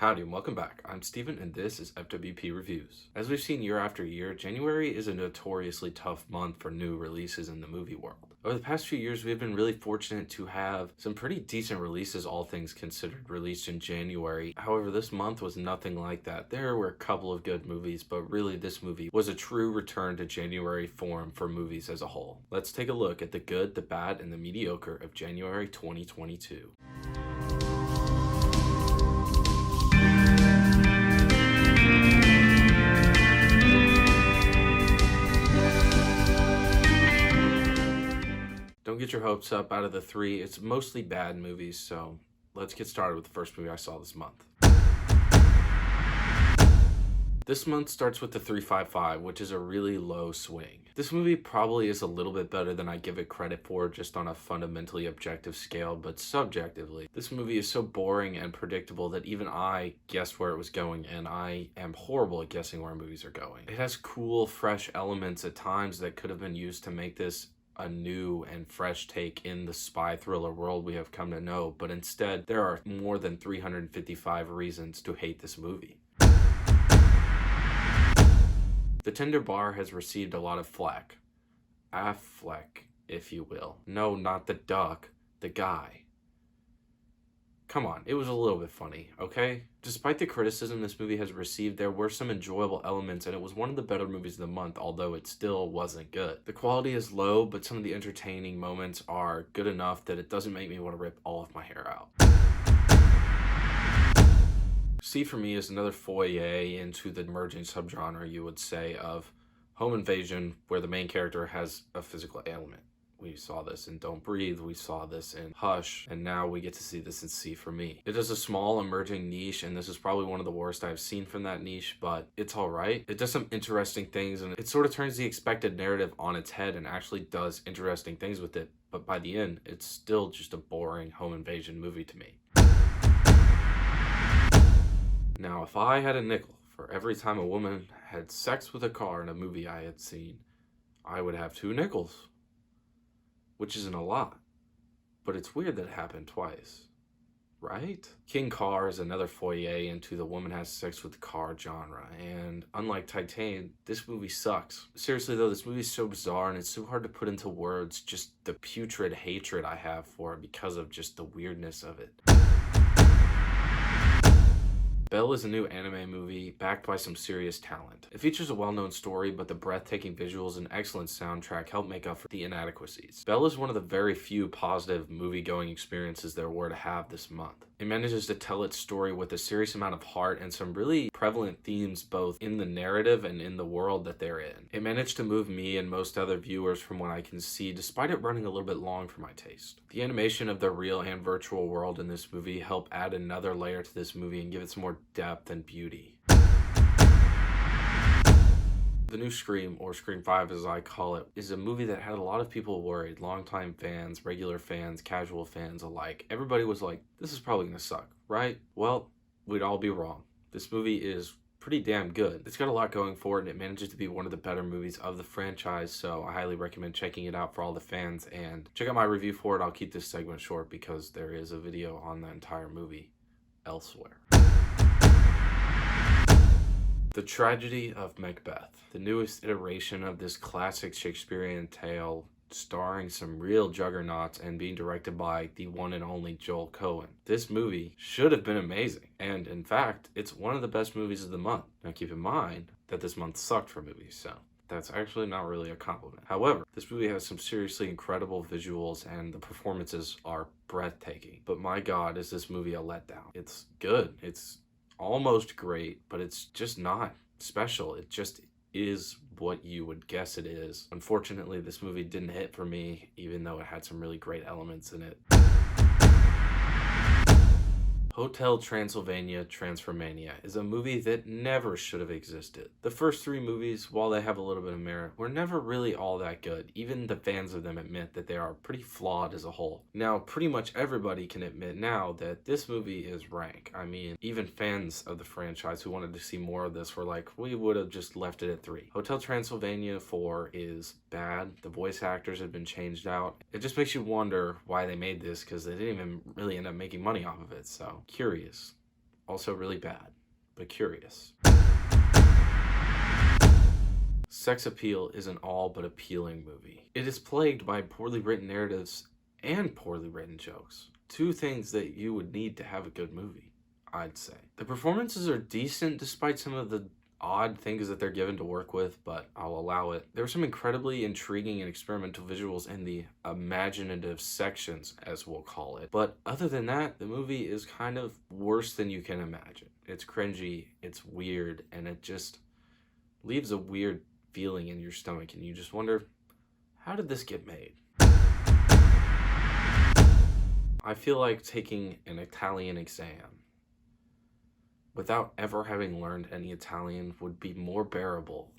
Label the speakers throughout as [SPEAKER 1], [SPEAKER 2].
[SPEAKER 1] Howdy and welcome back. I'm Steven and this is FWP Reviews. As we've seen year after year, January is a notoriously tough month for new releases in the movie world. Over the past few years, we've been really fortunate to have some pretty decent releases, all things considered, released in January. However, this month was nothing like that. There were a couple of good movies, but really this movie was a true return to January form for movies as a whole. Let's take a look at the good, the bad, and the mediocre of January 2022. Don't get your hopes up. Out of the three, it's mostly bad movies, so let's get started with the first movie I saw this month. This month starts with the 355, which is a really low swing. This movie probably is a little bit better than I give it credit for just on a fundamentally objective scale, but subjectively, this movie is so boring and predictable that even I guessed where it was going, and I am horrible at guessing where movies are going. It has cool, fresh elements at times that could have been used to make this a new and fresh take in the spy thriller world we have come to know, but instead there are more than 355 reasons to hate this movie. The Tinder Bar has received a lot of flack. Affleck, if you will. No, not the duck, the guy. Come on, it was a little bit funny, okay? Despite the criticism this movie has received, there were some enjoyable elements, and it was one of the better movies of the month, although it still wasn't good. The quality is low, but some of the entertaining moments are good enough that it doesn't make me want to rip all of my hair out. C for me is another foyer into the emerging subgenre, you would say, of home invasion, where the main character has a physical ailment. We saw this in Don't Breathe, we saw this in Hush, and now we get to see this in C for Me. It is a small emerging niche, and this is probably one of the worst I've seen from that niche, but it's alright. It does some interesting things, and it sort of turns the expected narrative on its head and actually does interesting things with it, but by the end, it's still just a boring home invasion movie to me. Now, if I had a nickel for every time a woman had sex with a car in a movie I had seen, I would have 2 nickels. Which isn't a lot, but it's weird that it happened twice, right? King Car is another foyer into the woman has sex with the car genre, and unlike Titan, this movie sucks. Seriously though, this movie is so bizarre and it's so hard to put into words just the putrid hatred I have for it because of just the weirdness of it. Belle is a new anime movie backed by some serious talent. It features a well-known story, but the breathtaking visuals and excellent soundtrack help make up for the inadequacies. Belle is one of the very few positive movie-going experiences there were to have this month. It manages to tell its story with a serious amount of heart and some really prevalent themes both in the narrative and in the world that they're in. It managed to move me and most other viewers from what I can see, despite it running a little bit long for my taste. The animation of the real and virtual world in this movie help add another layer to this movie and give it some more depth and beauty. The new Scream, or Scream 5 as I call it, is a movie that had a lot of people worried. Longtime fans, regular fans, casual fans alike. Everybody was like, this is probably gonna suck, right? Well, we'd all be wrong. This movie is pretty damn good. It's got a lot going for it, and it manages to be one of the better movies of the franchise, so I highly recommend checking it out for all the fans, and check out my review for it. I'll keep this segment short because there is a video on the entire movie elsewhere. The Tragedy of Macbeth, the newest iteration of this classic Shakespearean tale starring some real juggernauts and being directed by the one and only Joel Cohen. This movie should have been amazing, and in fact, it's one of the best movies of the month. Now keep in mind that this month sucked for movies, so that's actually not really a compliment. However, this movie has some seriously incredible visuals and the performances are breathtaking. But my God, is this movie a letdown. It's good, it's almost great, but it's just not special. It just is what you would guess it is. Unfortunately, this movie didn't hit for me, even though it had some really great elements in it. Hotel Transylvania Transformania is a movie that never should have existed. The first 3 movies, while they have a little bit of merit, were never really all that good. Even the fans of them admit that they are pretty flawed as a whole. Now, pretty much everybody can admit now that this movie is rank. I mean, even fans of the franchise who wanted to see more of this were like, we would have just left it at 3. Hotel Transylvania 4 is bad. The voice actors have been changed out. It just makes you wonder why they made this, because they didn't even really end up making money off of it, so curious. Also really bad, but curious. Sex Appeal is an all but appealing movie. It is plagued by poorly written narratives and poorly written jokes. Two things that you would need to have a good movie, I'd say. The performances are decent despite some of the odd things that they're given to work with, but I'll allow it. There were some incredibly intriguing and experimental visuals in the imaginative sections, as we'll call it. But other than that, the movie is kind of worse than you can imagine. It's cringy, it's weird, and it just leaves a weird feeling in your stomach, and you just wonder, how did this get made? I feel like taking an Italian exam without ever having learned any Italian would be more bearable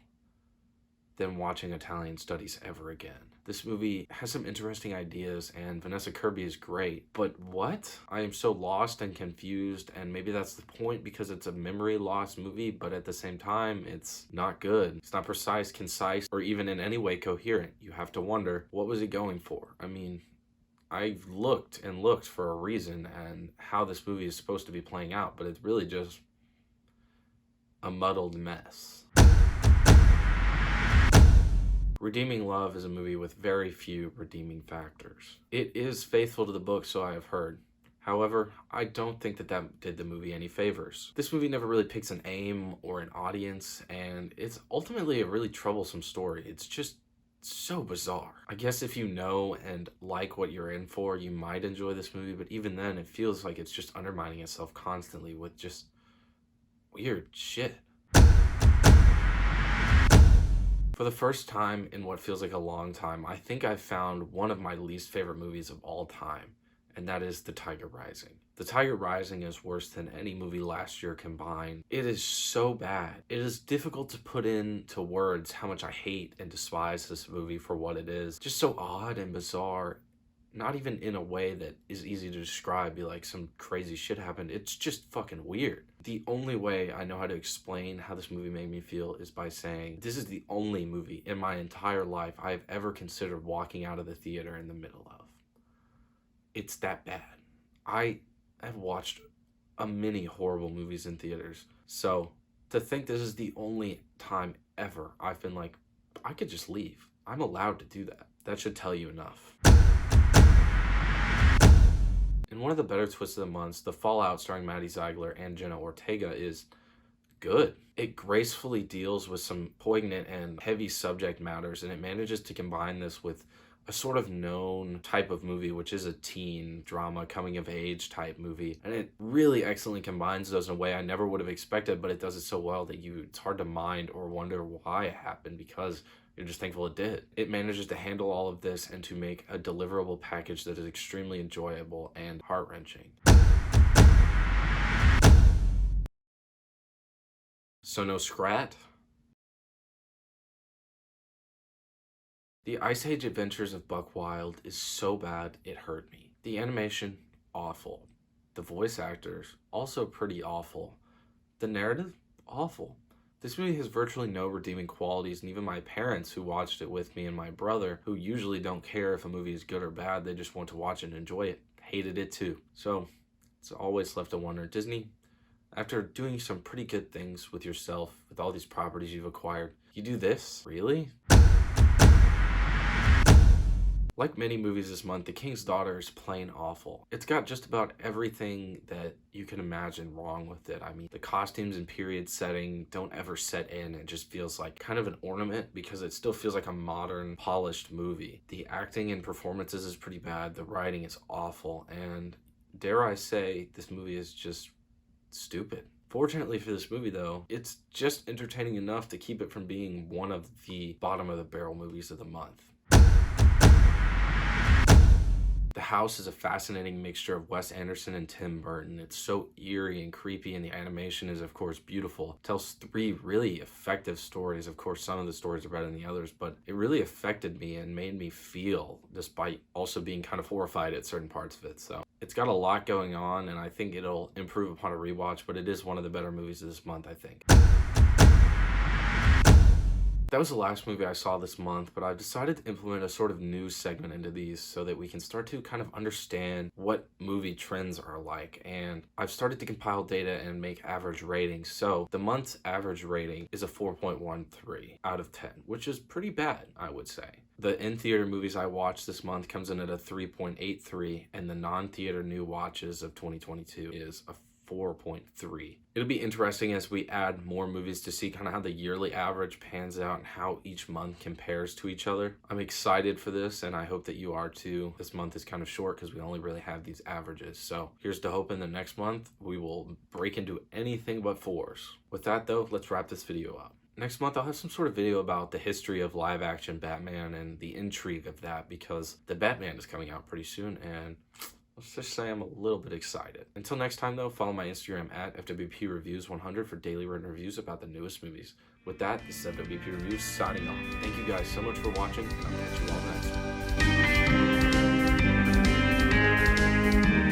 [SPEAKER 1] than watching Italian studies ever again. This movie has some interesting ideas and Vanessa Kirby is great, but what? I am so lost and confused, and maybe that's the point because it's a memory loss movie, but at the same time, it's not good. It's not precise, concise, or even in any way coherent. You have to wonder, what was he going for? I mean, I've looked and looked for a reason and how this movie is supposed to be playing out, but it's really just a muddled mess. Redeeming Love is a movie with very few redeeming factors. It is faithful to the book, so I have heard. However, I don't think that did the movie any favors. This movie never really picks an aim or an audience, and it's ultimately a really troublesome story. It's just so bizarre. I guess if you know and like what you're in for, you might enjoy this movie, but even then, it feels like it's just undermining itself constantly with just weird shit. For the first time in what feels like a long time, I think I've found one of my least favorite movies of all time, and that is The Tiger Rising. The Tiger Rising is worse than any movie last year combined. It is so bad. It is difficult to put into words how much I hate and despise this movie for what it is. Just so odd and bizarre, not even in a way that is easy to describe, be like some crazy shit happened. It's just fucking weird. The only way I know how to explain how this movie made me feel is by saying this is the only movie in my entire life I have ever considered walking out of the theater in the middle of. It's that bad. I have watched a many horrible movies in theaters, so to think this is the only time ever I've been like, I could just leave. I'm allowed to do that. That should tell you enough. In one of the better twists of the months, The Fallout starring Maddie Ziegler and Jenna Ortega is good. It gracefully deals with some poignant and heavy subject matters, and it manages to combine this with a sort of known type of movie, which is a teen drama, coming of age type movie. And it really excellently combines those in a way I never would have expected, but it does it so well that it's hard to mind or wonder why it happened, because you're just thankful it did. It manages to handle all of this and to make a deliverable package that is extremely enjoyable and heart-wrenching. So no Scrat? The Ice Age Adventures of Buckwild is so bad it hurt me. The animation, awful. The voice actors, also pretty awful. The narrative, awful. This movie has virtually no redeeming qualities, and even my parents who watched it with me and my brother, who usually don't care if a movie is good or bad, they just want to watch it and enjoy it, hated it too. So it's always left to wonder, Disney, after doing some pretty good things with yourself, with all these properties you've acquired, you do this? Really? Like many movies this month, The King's Daughter is plain awful. It's got just about everything that you can imagine wrong with it. I mean, the costumes and period setting don't ever set in. It just feels like kind of an ornament because it still feels like a modern, polished movie. The acting and performances is pretty bad. The writing is awful. And dare I say, this movie is just stupid. Fortunately for this movie, though, it's just entertaining enough to keep it from being one of the bottom of the barrel movies of the month. The House is a fascinating mixture of Wes Anderson and Tim Burton. It's so eerie and creepy, and the animation is, of course, beautiful. It tells three really effective stories. Of course, some of the stories are better than the others, but it really affected me and made me feel, despite also being kind of horrified at certain parts of it. So it's got a lot going on, and I think it'll improve upon a rewatch, but it is one of the better movies of this month, I think. That was the last movie I saw this month, but I've decided to implement a sort of new segment into these so that we can start to kind of understand what movie trends are like. And I've started to compile data and make average ratings. So the month's average rating is a 4.13 out of 10, which is pretty bad, I would say. The in-theater movies I watched this month comes in at a 3.83, and the non-theater new watches of 2022 is a 4.3. It'll be interesting as we add more movies to see kind of how the yearly average pans out and how each month compares to each other. I'm excited for this, and I hope that you are too. This month is kind of short because we only really have these averages. So here's to hoping the next month we will break into anything but fours. With that though, let's wrap this video up. Next month, I'll have some sort of video about the history of live-action Batman and the intrigue of that, because the Batman is coming out pretty soon, and let's just say I'm a little bit excited. Until next time, though, follow my Instagram at FWPReviews100 for daily written reviews about the newest movies. With that, this is FWP Reviews signing off. Thank you guys so much for watching, and I'll catch you all next time.